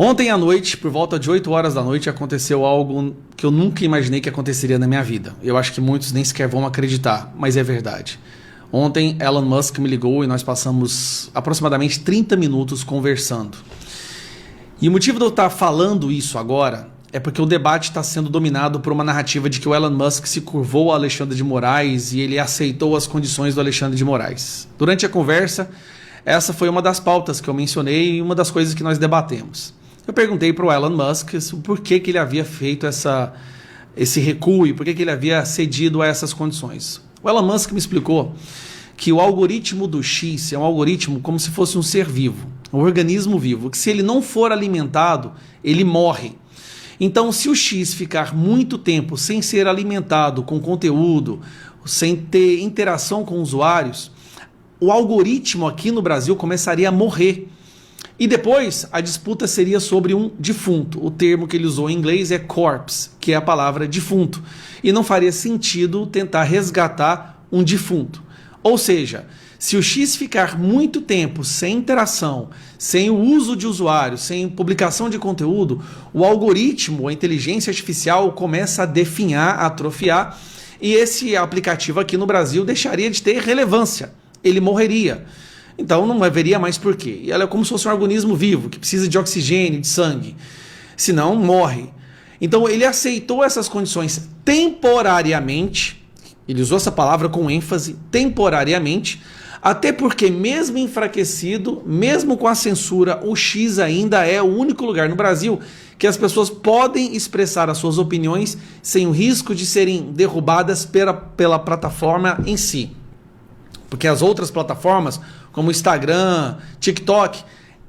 Ontem à noite, por volta de 8 horas da noite, aconteceu algo que eu nunca imaginei que aconteceria na minha vida. Eu acho que muitos nem sequer vão acreditar, mas é verdade. Ontem, Elon Musk me ligou e nós passamos aproximadamente 30 minutos conversando. E o motivo de eu estar falando isso agora é porque o debate está sendo dominado por uma narrativa de que o Elon Musk se curvou a Alexandre de Moraes e ele aceitou as condições do Alexandre de Moraes. Durante a conversa, essa foi uma das pautas que eu mencionei e uma das coisas que nós debatemos. Eu perguntei para o Elon Musk por que ele havia feito esse recuo e por que ele havia cedido a essas condições. O Elon Musk me explicou que o algoritmo do X é um algoritmo como se fosse um ser vivo, um organismo vivo, que se ele não for alimentado, ele morre. Então, se o X ficar muito tempo sem ser alimentado com conteúdo, sem ter interação com usuários, o algoritmo aqui no Brasil começaria a morrer. E depois a disputa seria sobre um defunto. O termo que ele usou em inglês é corpse, que é a palavra defunto. E não faria sentido tentar resgatar um defunto. Ou seja, se o X ficar muito tempo sem interação, sem o uso de usuários, sem publicação de conteúdo, o algoritmo, a inteligência artificial começa a definhar, a atrofiar, e esse aplicativo aqui no Brasil deixaria de ter relevância. Ele morreria. Então não haveria mais porquê. E ela é como se fosse um organismo vivo, que precisa de oxigênio, de sangue. Senão morre. Então ele aceitou essas condições temporariamente. Ele usou essa palavra com ênfase, temporariamente, até porque mesmo enfraquecido, mesmo com a censura, o X ainda é o único lugar no Brasil que as pessoas podem expressar as suas opiniões sem o risco de serem derrubadas pela plataforma em si. Porque as outras plataformas, como Instagram, TikTok,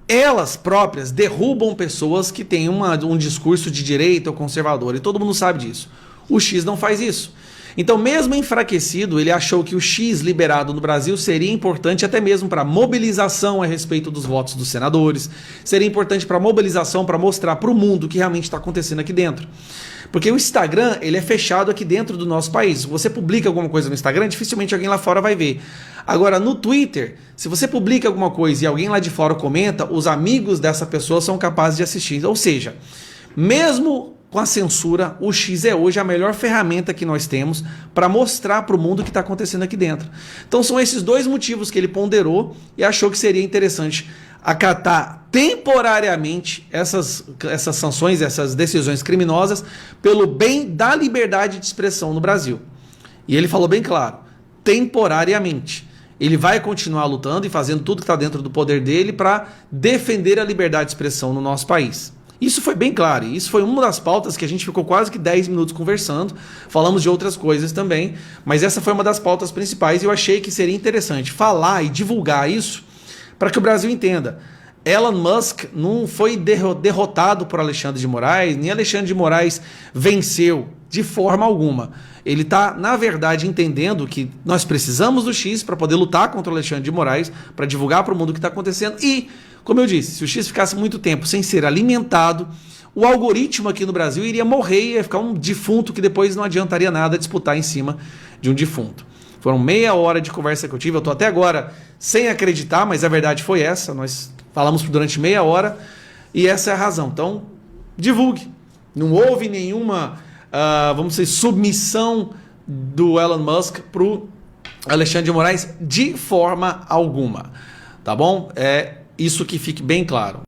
elas próprias derrubam pessoas que têm um discurso de direita ou conservador, e todo mundo sabe disso. O X não faz isso. Então, mesmo enfraquecido, ele achou que o X liberado no Brasil seria importante até mesmo para mobilização a respeito dos votos dos senadores, seria importante para mobilização, para mostrar para o mundo o que realmente está acontecendo aqui dentro. Porque o Instagram, ele é fechado aqui dentro do nosso país. Se você publica alguma coisa no Instagram, dificilmente alguém lá fora vai ver. Agora, no Twitter, se você publica alguma coisa e alguém lá de fora comenta, os amigos dessa pessoa são capazes de assistir. Ou seja, mesmo com a censura, o X é hoje a melhor ferramenta que nós temos para mostrar para o mundo o que está acontecendo aqui dentro. Então são esses dois motivos que ele ponderou e achou que seria interessante acatar temporariamente essas sanções, essas decisões criminosas pelo bem da liberdade de expressão no Brasil. E ele falou bem claro, temporariamente. Ele vai continuar lutando e fazendo tudo que está dentro do poder dele para defender a liberdade de expressão no nosso país. Isso foi bem claro, e isso foi uma das pautas que a gente ficou quase que 10 minutos conversando, falamos de outras coisas também, mas essa foi uma das pautas principais e eu achei que seria interessante falar e divulgar isso para que o Brasil entenda. Elon Musk não foi derrotado por Alexandre de Moraes, nem Alexandre de Moraes venceu de forma alguma. Ele está, na verdade, entendendo que nós precisamos do X para poder lutar contra o Alexandre de Moraes, para divulgar para o mundo o que está acontecendo e, como eu disse, se o X ficasse muito tempo sem ser alimentado, o algoritmo aqui no Brasil iria morrer e ia ficar um defunto que depois não adiantaria nada disputar em cima de um defunto. Foram meia hora de conversa que eu tive, eu estou até agora sem acreditar, mas a verdade foi essa, nós falamos durante meia hora e essa é a razão. Então, divulgue. Não houve nenhuma, vamos dizer, submissão do Elon Musk para o Alexandre de Moraes de forma alguma. Tá bom? Isso que fique bem claro.